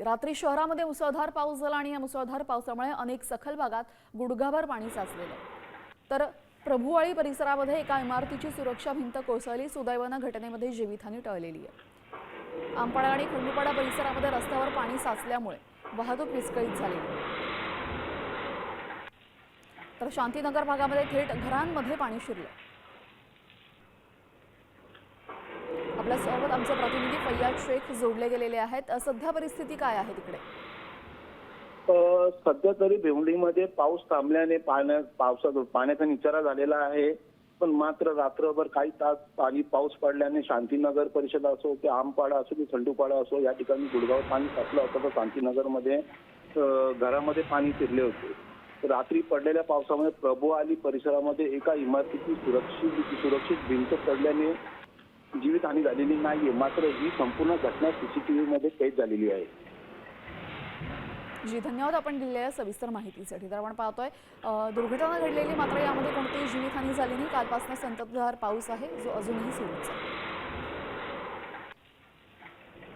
रात्री शहरामध्ये मुसळधार पाऊस झाला आणि या मुसळधार पावसामुळे अनेक सखल भागात गुडघाभर पाणी साचलेलं तर प्रभुवाळी परिसरामध्ये एका इमारतीची सुरक्षा भिंत कोसळली। सुदैवाने घटनेमध्ये जीवितहानी टळलेली आहे। आंबपाडा आणि खंडूपाडा परिसरामध्ये रस्त्यावर पाणी साचल्यामुळे वाहतूक विस्कळीत झाली तर शांतीनगर भागामध्ये थेट घरांमध्ये पाणी शिरलं। आपल्यासोबत आमचे प्रतिनिधी फैयाज शेख जोडले गेलेले आहेत। सध्या परिस्थिती काय आहे तिकडे? सध्या तरी भिवंडीमध्ये पाऊस थांबल्याने पाण्याचा निचरा झालेला आहे, पण मात्र रात्रभर काही तास पाऊस पडल्याने शांतीनगर परिषद असो की आमपाडा असो की खंडूपाडा असो या ठिकाणी गुडघावर पाणी साचलं होतं। तर शांतीनगरमध्ये घरामध्ये पाणी शिरले होते। रात्री पडलेल्या पावसामुळे प्रभुवाळी परिसरामध्ये एका इमारतीची सुरक्षित भिंत पडल्याने जीवितहानी झालेली नाहीये, मात्र ही संपूर्ण घटना सीसीटीव्ही मध्ये कैद झालेली आहे। जी, धन्यवाद आपण दिलेल्या सविस्तर माहितीसाठी। तर आपण पाहतोय दुर्घटना घडलेली, मात्र यामध्ये कोणतीही जीवितहानी झाली नाही। कालपासून संततधार पाऊस आहे जो अजूनही सुरूच आहे।